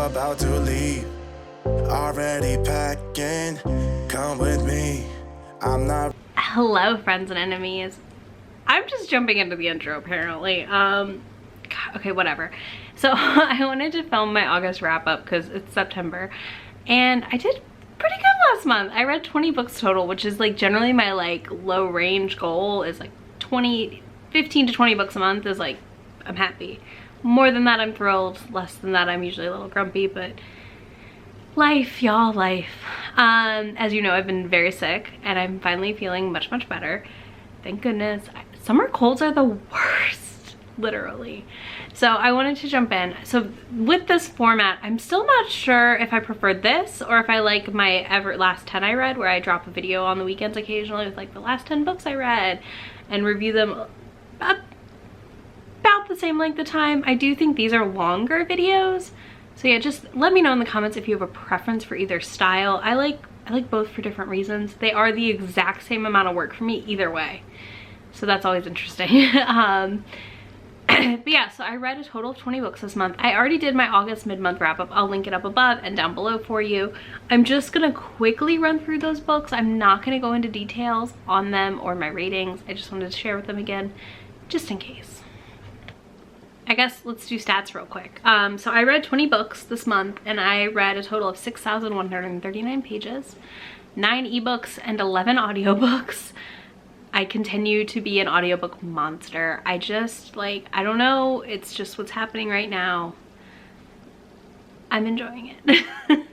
about to leave. Already packing, come with me. I'm not. Hello, friends and enemies. I'm just jumping into the intro apparently. Okay, whatever. So I wanted to film my August wrap up because it's September, and I did pretty good last month. I read 20 books total, which is like generally my like low range goal is like 15 to 20 books a month is like, I'm happy. More than that, I'm thrilled. Less than that, I'm usually a little grumpy, but life, y'all, life. As you know, I've been very sick and I'm finally feeling much, much better. Thank goodness. Summer colds are the worst, literally. So I wanted to jump in. So with this format, I'm still not sure if I prefer this or if I like my last 10 I read, where I drop a video on the weekends occasionally with like the last 10 books I read and review them about the same length of time. I do think these are longer videos. So yeah, just let me know in the comments if you have a preference for either style. I like both for different reasons. They are the exact same amount of work for me either way. So that's always interesting. But yeah, so I read a total of 20 books this month. I already did my August mid-month wrap up. I'll link it up above and down below for you. I'm just gonna quickly run through those books. I'm not gonna go into details on them or my ratings. I just wanted to share with them again, just in case. I guess let's do stats real quick. So I read 20 books this month and I read a total of 6,139 pages, 9 ebooks and 11 audiobooks. I continue to be an audiobook monster. I just like, I don't know, it's just what's happening right now. I'm enjoying it.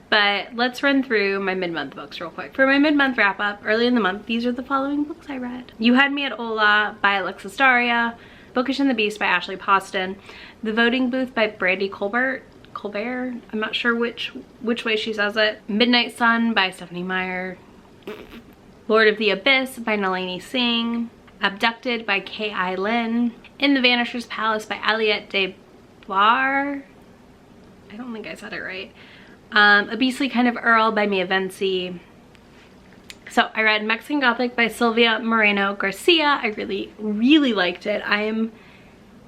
But let's run through my mid-month books real quick. For my mid-month wrap up, early in the month, these are the following books I read. You Had Me at Hola by Alexis Daria, Bookish and the Beast by Ashley Poston, The Voting Booth by Brandy Colbert, I'm not sure which way she says it, Midnight Sun by Stephanie Meyer, Lord of the Abyss by Nalini Singh, Abducted by K.I. Lin, In the Vanisher's Palace by Aliette de Bar, I don't think I said it right, A Beastly Kind of Earl by Mia Vinci. So I read Mexican Gothic by Sylvia Moreno Garcia. I really, really liked it. I'm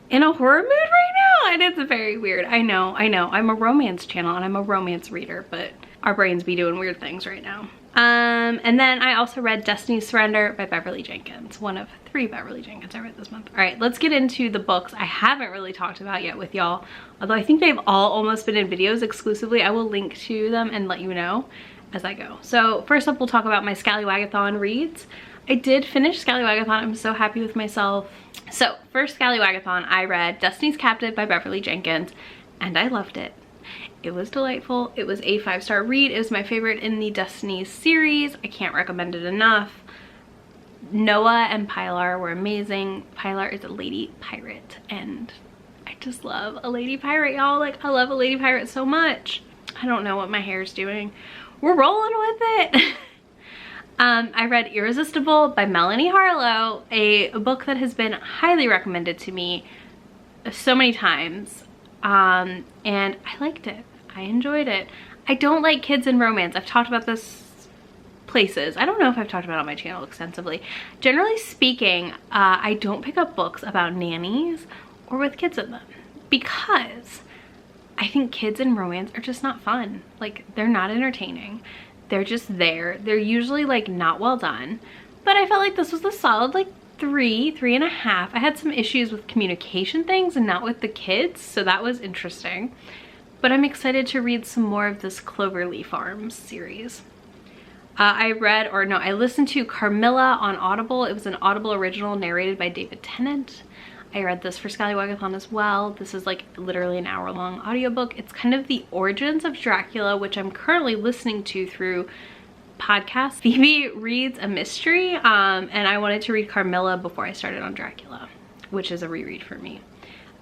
in a horror mood right now and it's very weird. I know. I'm a romance channel and I'm a romance reader, but our brains be doing weird things right now. And then I also read Destiny's Surrender by Beverly Jenkins, one of 3 Beverly Jenkins I read this month. All right, let's get into the books I haven't really talked about yet with y'all, although I think they've all almost been in videos exclusively. I will link to them and let you know as I go. So first up, we'll talk about my Scallywagathon reads. I did finish Scallywagathon. I'm so happy with myself. So first Scallywagathon, I read Destiny's Captive by Beverly Jenkins and I loved it. It was delightful. It was a 5-star read. It was my favorite in the Destiny series. I can't recommend it enough. Noah and Pilar were amazing. Pilar is a lady pirate and I just love a lady pirate, y'all. Like, I love a lady pirate so much. I don't know what my hair's doing. We're rolling with it. I read Irresistible by Melanie Harlow, a book that has been highly recommended to me so many times. And I liked it. I enjoyed it. I don't like kids in romance. I've talked about this places. I don't know if I've talked about it on my channel extensively. Generally speaking, I don't pick up books about nannies or with kids in them because I think kids in romance are just not fun. Like, they're not entertaining. They're just there. They're usually like not well done. But I felt like this was a solid like 3.5. I had some issues with communication things and not with the kids, so that was interesting. But I'm excited to read some more of this Cloverleaf Farms series. I listened to Carmilla on Audible. It was an Audible original narrated by David Tennant. I read this for Scallywagathon as well. This is like literally an hour-long audiobook. It's kind of the origins of Dracula, which I'm currently listening to through podcast. Phoebe reads a mystery, and I wanted to read Carmilla before I started on Dracula, which is a reread for me.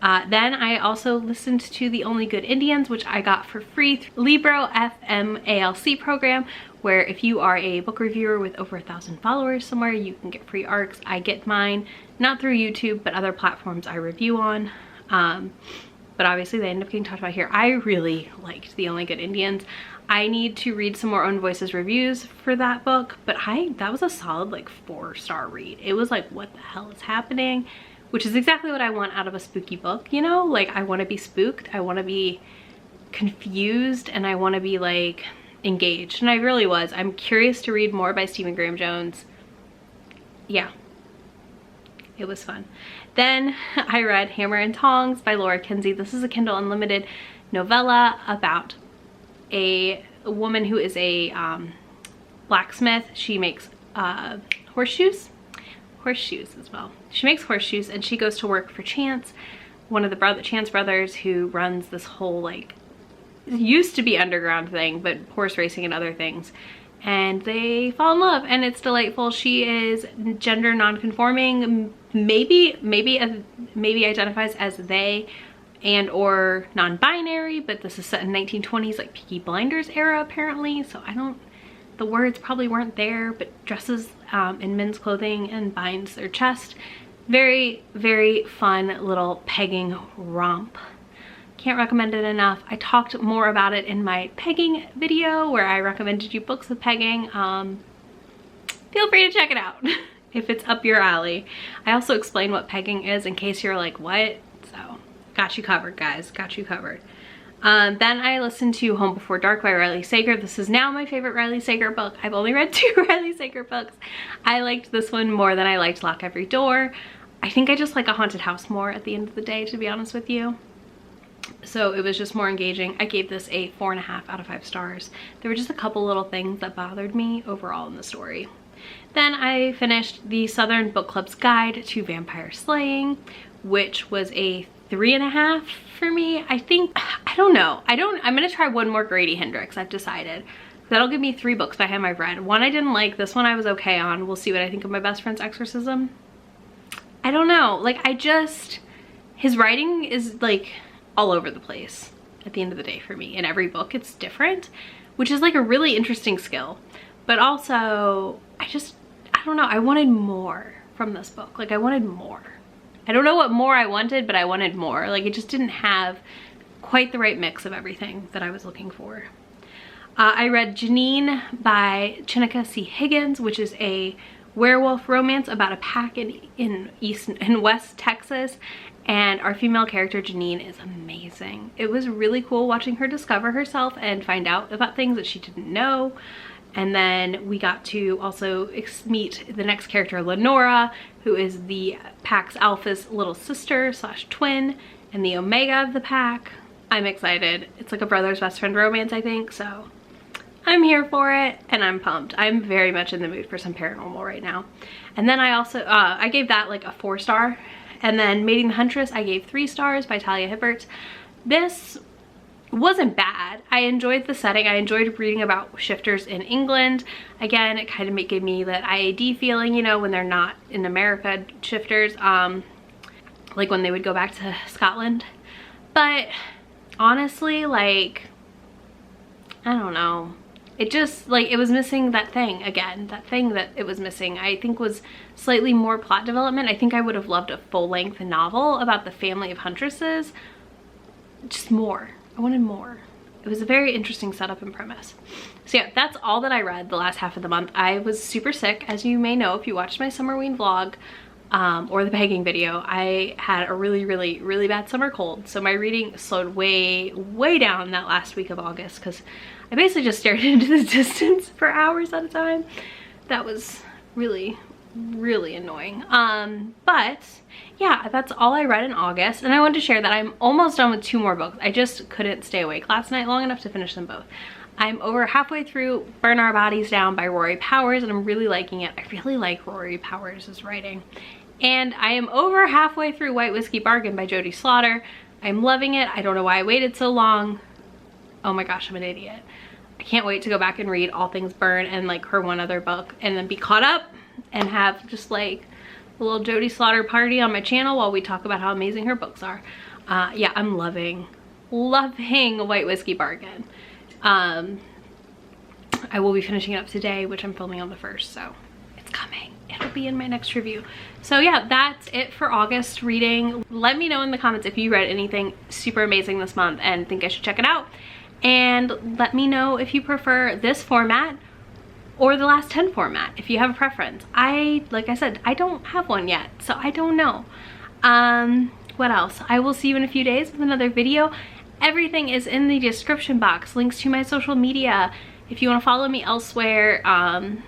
Then I also listened to The Only Good Indians, which I got for free through Libro FMALC program, where if you are a book reviewer with over 1,000 followers somewhere, you can get free ARCs. I get mine not through YouTube, but other platforms I review on. But obviously they end up getting talked about here. I really liked The Only Good Indians. I need to read some more Own Voices reviews for that book, but that was a solid like 4-star read. It was like, what the hell is happening? Which is exactly what I want out of a spooky book, you know? Like, I want to be spooked. I want to be confused and I want to be like engaged, and I really was. I'm curious to read more by Stephen Graham Jones. Yeah, it was fun. Then I read Hammer and Tongs by Laura Kinsey. This is a Kindle Unlimited novella about a woman who is a blacksmith. She makes horseshoes as well. She makes horseshoes, and she goes to work for Chance, one of the Chance brothers, who runs this whole, like, it used to be underground thing, but horse racing and other things. And they fall in love, and it's delightful. She is gender non-conforming, maybe identifies as they and or non-binary, but this is set in 1920s, like Peaky Blinders era apparently, so the words probably weren't there, but dresses in men's clothing and binds their chest. Very, very fun little pegging romp. Can't recommend it enough. I talked more about it in my pegging video where I recommended you books with pegging. Feel free to check it out if it's up your alley. I also explain what pegging is in case you're like, what? So got you covered, guys, got you covered. Then I listened to Home Before Dark by Riley Sager. This is now my favorite Riley Sager book. I've only read 2 Riley Sager books. I liked this one more than I liked Lock Every Door. I think I just like a haunted house more at the end of the day, to be honest with you. So it was just more engaging. I gave this a 4.5 out of 5 stars. There were just a couple little things that bothered me overall in the story. Then I finished the Southern Book Club's Guide to Vampire Slaying, which was a 3.5 for me. I think, I don't know. I'm gonna try one more Grady Hendrix, I've decided. That'll give me 3 books by him I've read. One I didn't like, this one I was okay on. We'll see what I think of My Best Friend's Exorcism. I don't know, like his writing is like all over the place at the end of the day for me. In every book it's different, which is like a really interesting skill. But also, I don't know, I wanted more from this book. Like I wanted more. I don't know what more I wanted, but I wanted more. Like it just didn't have quite the right mix of everything that I was looking for. I read Janine by Chinika C. Higgins, which is a werewolf romance about a pack in West Texas, and our female character Janine is amazing. It was really cool watching her discover herself and find out about things that she didn't know. And then we got to also meet the next character, Lenora, who is the pack's alpha's little sister / twin and the omega of the pack. I'm excited. It's like a brother's best friend romance, I think, so I'm here for it and I'm pumped. I'm very much in the mood for some paranormal right now. And then I also, I gave that like a 4-star. And then Mating the Huntress, I gave 3 stars by Talia Hibbert. This wasn't bad. I enjoyed the setting. I enjoyed reading about shifters in England. Again, it kind of gave me that IAD feeling, you know, when they're not in America, shifters, like when they would go back to Scotland. But honestly, like, I don't know. It just, like, it was missing that thing again. That thing that it was missing, I think, was slightly more plot development. I think I would have loved a full-length novel about the family of huntresses. Just more. I wanted more. It was a very interesting setup and premise. So yeah, that's all that I read the last half of the month. I was super sick, as you may know if you watched my Summerween vlog or the pegging video. I had a really bad summer cold. So my reading slowed way down that last week of August because I basically just stared into the distance for hours at a time. That was really annoying. But yeah, that's all I read in August, and I wanted to share that I'm almost done with 2 more books. I just couldn't stay awake last night long enough to finish them both. I'm over halfway through Burn Our Bodies Down by Rory Powers, and I'm really liking it. I really like Rory Powers' writing. And I am over halfway through White Whiskey Bargain by Jody Slaughter. I'm loving it. I don't know why I waited so long. Oh my gosh, I'm an idiot. I can't wait to go back and read All Things Burn and like her one other book and then be caught up and have just like a little Jody Slaughter party on my channel while we talk about how amazing her books are. Yeah, I'm loving White Whiskey Bargain. I will be finishing it up today, which I'm filming on the 1st, so it's coming. It'll be in my next review. So yeah, that's it for August reading. Let me know in the comments if you read anything super amazing this month and think I should check it out. And let me know if you prefer this format or the last 10 format, if you have a preference. Like I said, I don't have one yet, so I don't know. What else? I will see you in a few days with another video. Everything is in the description box. Links to my social media if you want to follow me elsewhere,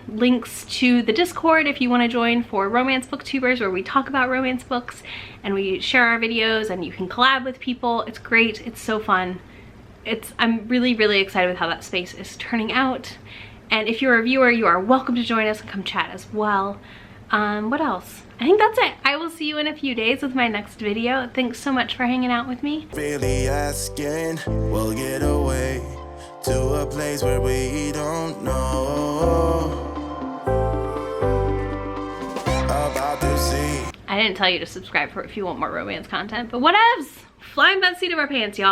links to the Discord if you want to join for Romance Booktubers, where we talk about romance books and we share our videos and you can collab with people. It's great. It's so fun. I'm really, really excited with how that space is turning out. And if you're a viewer, you are welcome to join us and come chat as well. What else? I think that's it. I will see you in a few days with my next video. Thanks so much for hanging out with me. Really asking, we'll get away to a place where we don't know. About to see. I didn't tell you to subscribe for if you want more romance content, but whatevs. Flying by the seat of our pants, y'all.